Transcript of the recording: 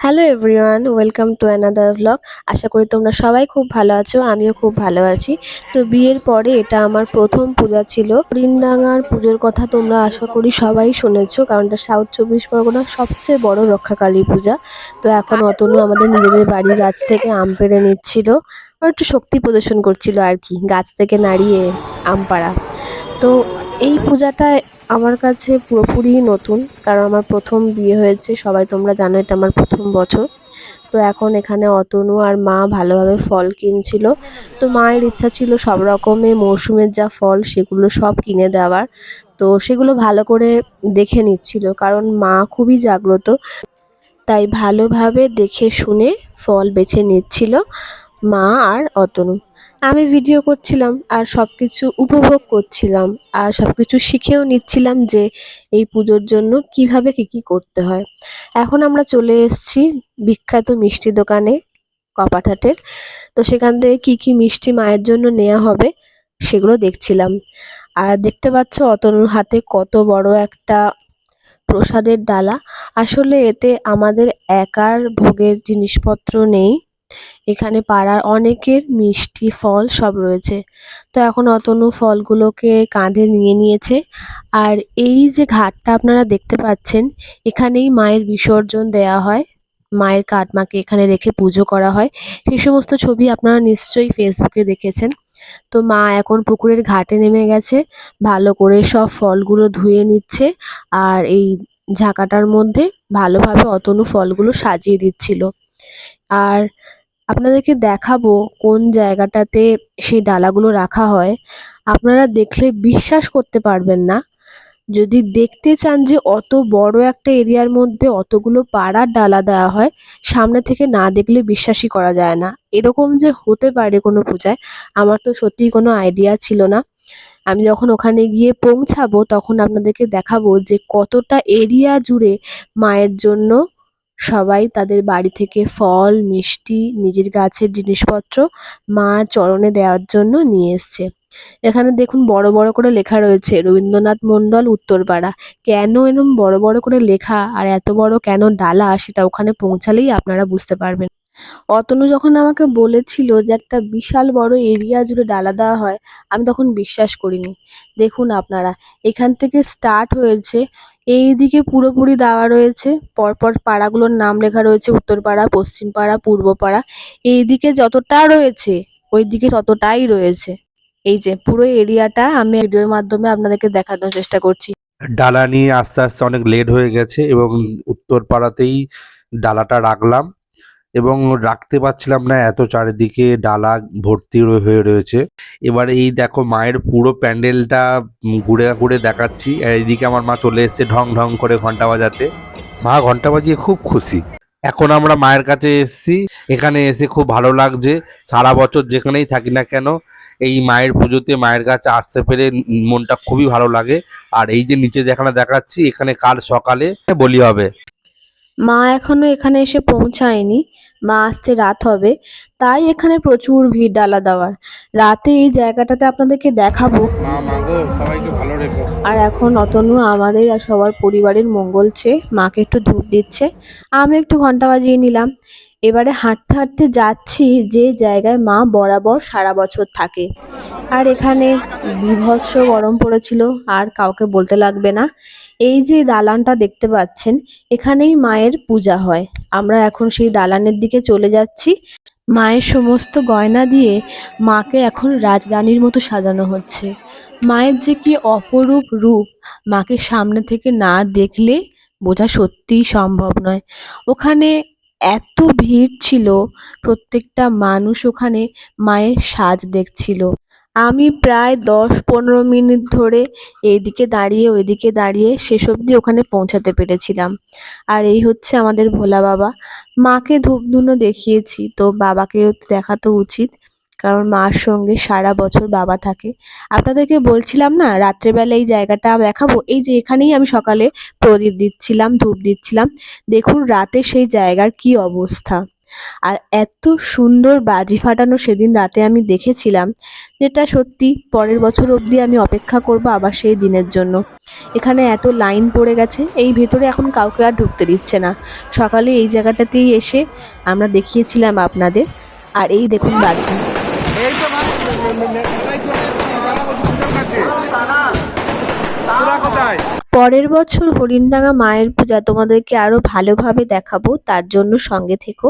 Hello everyone, welcome to another vlog. আশা করি তোমরা সবাই খুব ভালো আছো, আমিও খুব ভালো আছি। তো বিয়ের পরে এটা আমার প্রথম পূজা ছিল। হরিণডাঙ্গার পুজোর কথা তোমরা আশা করি সবাই শুনেছো, কারণ এটা সাউথ 24 পরগনার সবচেয়ে বড় রক্ষাকালী পূজা। তো এখন অতনু আমাদের নিজেদের বাড়ির গাছ থেকে আম পেড়ে নিচ্ছিল, আর একটু শক্তি প্রদর্শন করছিল আর কি, গাছ থেকে নাড়িয়ে আম পাড়া। তো এই পূজাটা আমার কাছে পুরোপুরি নতুন, কারণ আমার প্রথম বিয়ে হয়েছে। সবাই তোমরা জানো এটা আমার প্রথম বছর। তো এখন এখানে অতনু আর মা ভালোভাবে ফল কিনছিল। তো মায়ের ইচ্ছা ছিল সব রকমের মরশুমের যা ফল সেগুলো সব কিনে দেওয়ার। তো সেগুলো ভালো করে দেখে নিচ্ছিল, কারণ মা খুবই জাগ্রত, তাই ভালোভাবে দেখে শুনে ফল বেছে নিচ্ছিল মা আর অতনু। আমি ভিডিও করছিলাম আর সবকিছু উপভোগ করছিলাম, আর সবকিছু শিখেও নিচ্ছিলাম যে এই পুজোর জন্য কিভাবে কি করতে হয়। এখন আমরা চলে এসেছি বিখ্যাত মিষ্টি দোকানে, কপারহাটের। তো সেখান থেকে কি মিষ্টি মায়ের জন্য নেওয়া হবে সেগুলো দেখছিলাম। আর দেখতে পাচ্ছ অতনুর হাতে কত বড় একটা প্রসাদের ডালা। আসলে এতে আমাদের একার ভোগের জিনিসপত্র নেই, এখানে পাড়ার অনেকের মিষ্টি ফল সব রয়েছে। তো এখন অতনু ফলগুলোকে কাঁধে নিয়ে নিয়েছে। আর এই যে ঘাটটা আপনারা দেখতে পাচ্ছেন, এখানেই মায়ের বিসর্জন দেয়া হয়, মায়ের কাটমাকে এখানে রেখে পুজো করা হয়। সেই সমস্ত ছবি আপনারা নিশ্চয়ই ফেসবুকে দেখেছেন। তো মা এখন পুকুরের ঘাটে নেমে গেছে, ভালো করে সব ফলগুলো ধুয়ে নিচ্ছে, আর এই ঝাঁকাটার মধ্যে ভালোভাবে অতনু ফলগুলো সাজিয়ে দিচ্ছিল। আর আপনাদেরকে দেখাবো কোন জায়গাটাতে সেই ডালাগুলো রাখা হয়। আপনারা দেখলে বিশ্বাস করতে পারবেন না। যদি দেখতে চান যে অত বড় একটা এরিয়ার মধ্যে অতগুলো পাড়ার ডালা দেওয়া হয়, সামনে থেকে না দেখলে বিশ্বাসই করা যায় না। এরকম যে হতে পারে কোনো পূজায়, আমার তো সত্যিই কোনো আইডিয়া ছিল না। আমি যখন ওখানে গিয়ে পৌঁছাবো তখন আপনাদেরকে দেখাবো যে কতটা এরিয়া জুড়ে মায়ের জন্য সবাই তাদের বাড়ি থেকে ফল, মিষ্টি, নিজের গাছের জিনিসপত্র মার চরণে দেওয়ার জন্য নিয়ে এসছে। এখানে দেখুন বড় বড় করে লেখা রয়েছে রবীন্দ্রনাথ মণ্ডল উত্তরপাড়া। কেন এরকম বড় বড় করে লেখা আর এত বড় কেন ডালা, সেটা ওখানে পৌঁছালেই আপনারা বুঝতে পারবেন। অতনু যখন আমাকে বলেছিল যে একটা বিশাল বড় এরিয়া জুড়ে ডালা দেওয়া হয়, আমি তখন বিশ্বাস করিনি। দেখুন আপনারা, এখান থেকে স্টার্ট হয়েছে, এইদিকে পুরোপুরি দেওয়া রয়েছে, পরপর পাড়াগুলোর নাম লেখা রয়েছে, উত্তরপাড়া, পশ্চিমপাড়া, পূর্বপাড়া। এইদিকে যতটা রয়েছে ওইদিকে ততটাই রয়েছে। এই যে পুরো এরিয়াটা আমি ভিডিওর মাধ্যমে আপনাদেরকে দেখানোর চেষ্টা করছি। ডালা নিয়ে আস্তে আস্তে অনেক লেট হয়ে গেছে এবং উত্তরপাড়াতেই ডালাটা রাখলাম এবং রাখতে পারছিলাম না, এত চারিদিকে ডালা ভর্তি হয়ে রয়েছে। এবার এই দেখো মায়ের পুরো প্যান্ডেলটা ঘুরে ঘুরে দেখাচ্ছি, আর এইদিকে আমার মা চলে এসেছে ঢং ঢং করে ঘন্টা বাজাতে। মা ঘন্টা বাজিয়ে খুব খুশি। এখন আমরা মায়ের কাছে এসেছি, এখানে এসে খুব ভালো লাগছে। সারা বছর যেখানেই থাকি না কেন, এই মায়ের পুজোতে মায়ের কাছে আসতে পেরে মনটা খুবই ভালো লাগে। আর এই যে নিচে যেখানে দেখাচ্ছি, এখানে কাল সকালে বলি হবে। মা এখনো এখানে এসে পৌঁছায়নি, মা আসতে রাত হবে, তাই এখানে প্রচুর ভিড় ডালা দেওয়ার। রাতে এই জায়গাটাতে আপনাদেরকে দেখাবো। মা মাগো সবাইকে ভালো রেখো। আর এখন অতনু আমাদের আর সবার পরিবারের মঙ্গল চেয়ে মাকে একটু ধূপ দিচ্ছে, আমি একটু ঘন্টা বাজিয়ে নিলাম। এবারে হাঁটতে হাঁটতে যাচ্ছি যে জায়গায় মা বরাবর সারা বছর থাকে। আর এখানে বীভৎস গরম পড়েছিল, আর কাউকে বলতে লাগবে না। এই যে দালানটা দেখতে পাচ্ছেন, এখানেই মায়ের পূজা হয়। আমরা এখন সেই দালানের দিকে চলে যাচ্ছি। মায়ের সমস্ত গয়না দিয়ে মাকে এখন রাজরানীর মতো সাজানো হচ্ছে। মায়ের যে কি অপরূপ রূপ, মাকে সামনে থেকে না দেখলে বোঝা সত্যিই সম্ভব নয়। ওখানে এত ভিড় ছিল, প্রত্যেকটা মানুষ ওখানে মায়ের সাজ দেখছিল। আমি প্রায় 10-15 মিনিট ধরে এইদিকে দাঁড়িয়ে ওইদিকে দাঁড়িয়ে শেষ অবধি ওখানে পৌঁছাতে পেরেছিলাম। আর এই হচ্ছে আমাদের ভোলা বাবা। মাকে ধূপধুনো দেখিয়েছি, তো বাবাকেও দেখা তো উচিত, কারণ মার সঙ্গে সারা বছর বাবা থাকে। আপনাদেরকে বলছিলাম না রাত্রেবেলা এই জায়গাটা দেখাবো, এই যে এখানেই আমি সকালে প্রদীপ দিচ্ছিলাম, ধূপ দিচ্ছিলাম। দেখুন রাতে সেই জায়গার কি অবস্থা। আর এত সুন্দর বাজি ফাটানো সেদিন রাতে আমি দেখেছিলাম, যেটা সত্যি পরের বছর অবধি আমি অপেক্ষা করব আবার সেই দিনের জন্য। এখানে এত লাইন পড়ে গেছে, এই ভেতরে এখন কাউকে আর ঢুকতে দিচ্ছে না। সকালে এই জায়গাটাতেই এসে আমরা দেখিয়েছিলাম আপনাদের। আর এই দেখুন বাজি। এই তো ভাই কোথায় চলে এসেছি সারা বছর পুজোর কাছে তোরা কোথায়? পরের বছর হরিণডাঙ্গা মায়ের পূজা তোমাদেরকে আরো ভালোভাবে দেখাবো, তার জন্য সঙ্গে থেকো।